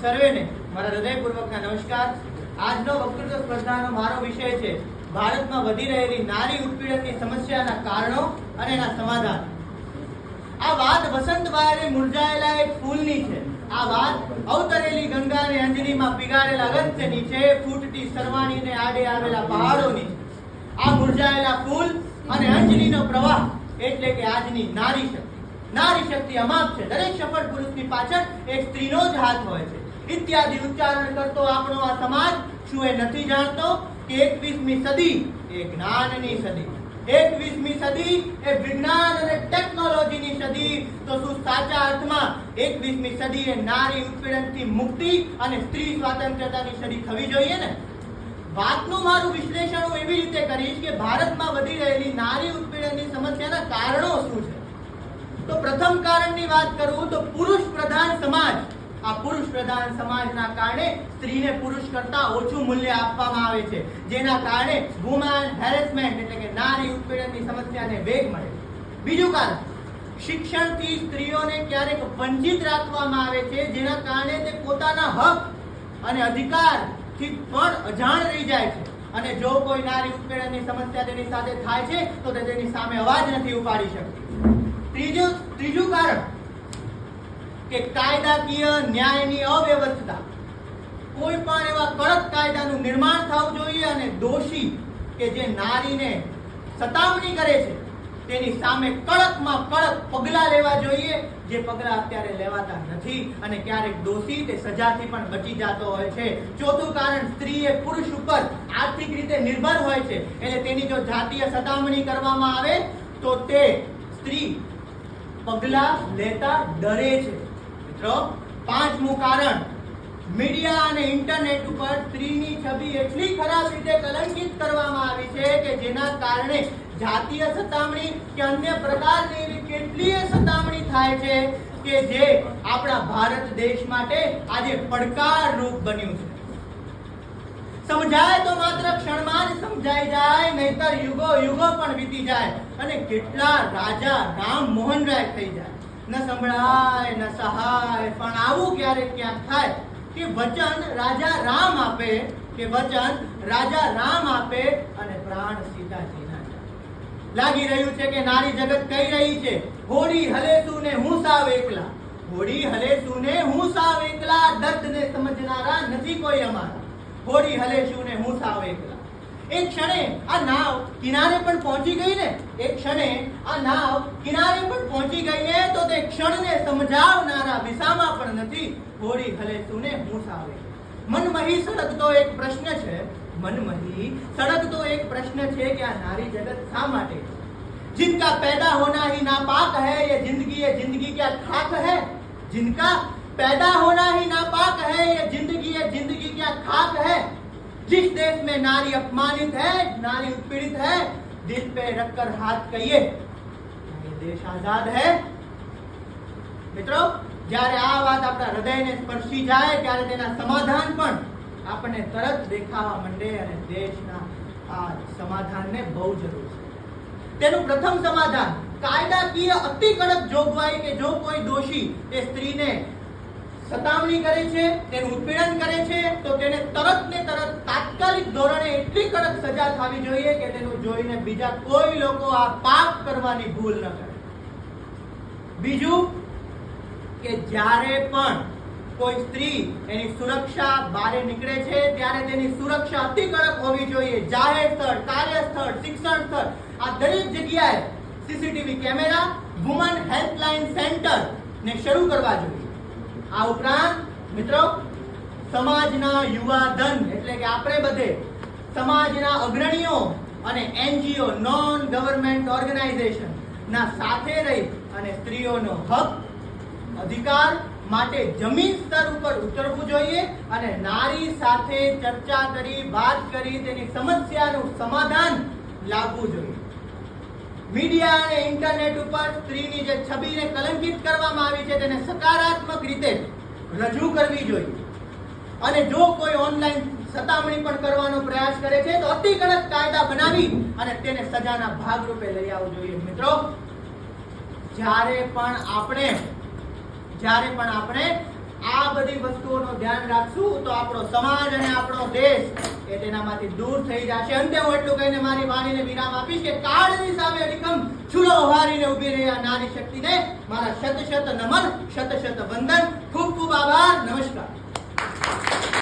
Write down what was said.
સર્વેને મારા હૃદયપૂર્વકના નમસ્કાર। આજનો વક્તૃત્વ સ્પર્ધાનો મારો વિષય છે ભારતમાં વધી રહેલી નારી ઉત્પીડનની સમસ્યાના કારણો અને એના સમાધાન। આ વાત વસંત બહારે મુરઝાયેલા એક ફૂલની છે। આ વાત અવતરેલી ગંગાને અંજલીમાં પીગારેલા અગત્ય નીચે ફૂટતી સરવાણીને આડે આવેલા પહાડોની છે। આ મુરઝાયેલા ફૂલ અને અંજલીનો પ્રવાહ એટલે કે આજની નારી શક્તિ। નારી શક્તિ અમાપ છે। દરેક સફળ પુરુષની પાછળ એક સ્ત્રીનો જ હાથ હોય છે ઇત્યાદિ ઉચ્ચારણ કરતો આપણો આ સમાજ શું એ નથી જાણતો કે 21મી સદી એ જ્ઞાનની સદી, 21મી સદી એ વિજ્ઞાન અને ટેકનોલોજીની સદી। તો શું સાચા અર્થમાં 21મી સદી એ નારી ઉત્પીડનથી મુક્તિ અને સ્ત્રી સ્વાતંત્ર્યતાની સદી થવી જોઈએ ને? વાતનું મારું વિશ્લેષણ હું એવી રીતે કરીશ કે ભારતમાં વધી રહેલી નારી ઉત્પીડનની સમસ્યાના કારણો શું છે। તો પ્રથમ કારણની વાત કરું તો પુરુષ પ્રધાન સમાજ। આ પુરુષ પ્રધાન સમાજના કારણે સ્ત્રીને પુરુષ કરતા ઓછું મૂલ્ય આપવામાં આવે છે, જેના કારણે વુમન હેરેસમેન્ટ એટલે કે નારી ઉત્પીડનની સમસ્યાને વેગ મળે। બીજું કારણ, શિક્ષણથી સ્ત્રીઓને ક્યારેક વંચિત રાખવામાં આવે છે, જેના કારણે તે પોતાના હક અને અધિકારથી પણ અજાણ રહી જાય છે અને જો કોઈ નારી ઉત્પીડનની સમસ્યા તેની સાથે થાય છે તો તે તેની સામે અવાજ નથી ઉપાડી શકતી। ત્રીજું કારણ કે કાયદાકીય ન્યાયની અવ્યવસ્થા। કોઈ પણ એવા કડક કાયદાનું નિર્માણ થવું જોઈએ અને દોષી કે જે નારીને સતામણી કરે છે તેની સામે કડકમાં કડક પગલાં લેવા જોઈએ, જે પગલાં અત્યારે લેવાતા નથી અને ક્યારેક દોષી તે સજાથી પણ બચી જતો હોય છે। ચોથું કારણ, સ્ત્રી એ પુરુષ ઉપર આર્થિક રીતે નિર્ભર હોય છે, એટલે તેની જો જાતીય સતામણી કરવામાં આવે તો તે સ્ત્રી પગલા લેતા ડરે છે। મિત્રો, પાંચમું કારણ, મીડિયા અને ઇન્ટરનેટ ઉપર સ્ત્રીની છબી એટલી ખરાબ રીતે કલંકિત કરવામાં આવી છે કે જેના કારણે જાતીય સતામણી કે અન્ય પ્રકારની એવી કેટલીય સતામણી થાય છે કે જે આપણા ભારત દેશ માટે આજે પડકારરૂપ બન્યું છે। સમજાય તો માત્ર ક્ષણમાં જ સમજાઈ જાય, નહીતર યુગો યુગો પણ વીતી જાય અને કેટલા રાજા રામ મોહન રાય થઈ જાય। ન સંભળાય ન સહાય, પણ આવું ક્યારેક ક્યાંક થાય કે વચન રાજા રામ આપે અને પ્રાણ સીતાજીના જાય। લાગી રહ્યું છે કે નારી જગત કહી રહી છે, હોડી હલેસું ને હું સાવ એકલા, હોડી હલેસું ને હું સાવ એકલા, દર્દને સમજનારા નથી કોઈ અમારા, હોડી હલેસું ને હું સાવ એકલા। એક ક્ષણે આ નાવ કિનારે પણ પહોંચી ગઈ ને, તો તે ક્ષણને સમજાવનારા વિસામા પણ નથી, હોડી હલેસું ને હું સાવ એકલા। મનમહી સળગતો એક પ્રશ્ન છે કે આ નારી જગત શા માટે? जिनका पैदा होना ही नापाक है ये जिंदगी क्या खाक है? जिनका पैदा होना ही नापाक है ये जिंदगी क्या खाक है? जिस देश में नारी अपमानित है, नारी उत्पीड़ित है, दिल पे रखकर हाथ कहिए ये देश आजाद है। મિત્રો, જ્યારે આ વાત આપણા હૃદયને સ્પર્શી જાય ત્યારે તેના સમાધાન પણ આપણને તરત દેખાવા માંડે અને દેશના આ સમાધાનને બહુ જરૂર છે। તેનું પ્રથમ સમાધાન, કાયદાકીય અતિ કડક જોગવાઈ કે જો કોઈ દોષી એ સ્ત્રીને સતામણી કરે છે, તેનું ઉત્પીડન કરે છે તો તેને તરત ને તરત તાત્કાલિક ધોરણે એટલી કડક સજા થવી જોઈએ કે તેનું જોઈને બીજા કોઈ લોકો આ પાપ કરવાની ભૂલ ન કરે। બીજું કે જ્યારે પણ કોઈ સ્ત્રી એની સુરક્ષા બહાર નીકળે છે ત્યારે તેની સુરક્ષા અતિ કડક હોવી જોઈએ। જાહેર સ્થળ, કાર્યસ્થળ, શિક્ષણ સ્થળ આ દરેક જગ્યાએ CCTV camera, woman helpline centre ને શરૂ કરવા જોઈએ। આ ઉપરાંત મિત્રો, સમાજના યુવા ધન એટલે કે આપણે બધે સમાજના અગ્રણીઓ અને એનજીઓ નોન ગવર્નમેન્ટ ઓર્ગેનાઇઝેશન ના સાથે રહી અને સ્ત્રીઓનો હક અધિકાર માટે જમીન સ્તર ઉપર ઉતરવું જોઈએ અને નારી સાથે ચર્ચા કરી, વાત કરી તેની સમસ્યાનું સમાધાન લાવવું જોઈએ। મીડિયા અને ઇન્ટરનેટ ઉપર સ્ત્રીની જે છબીને કલંકિત કરવામાં આવી છે તેને સકારાત્મક રીતે રજૂ કરવી જોઈએ અને જો કોઈ ઓનલાઈન સતામણી પણ કરવાનો પ્રયાસ કરે છે તો અતિ કડક કાયદા બનાવી અને તેને સજાના ભાગરૂપે લઈ આવવું જોઈએ। મિત્રો, જ્યારે પણ આપણે આ બધી વસ્તુઓનું ધ્યાન રાખશું તો આપણો સમાજ અને આપણો દેશ એ તેનામાંથી દૂર થઈ જશે. અંતે હું એટલું કહીને મારી વાણીને વિરામ આપીશ કે કાળની સામે અડીખમ ચૂલો ઉભારીને ઊભી રહી આ નારી શક્તિને મારા શત શત નમન, શત શત વંદન.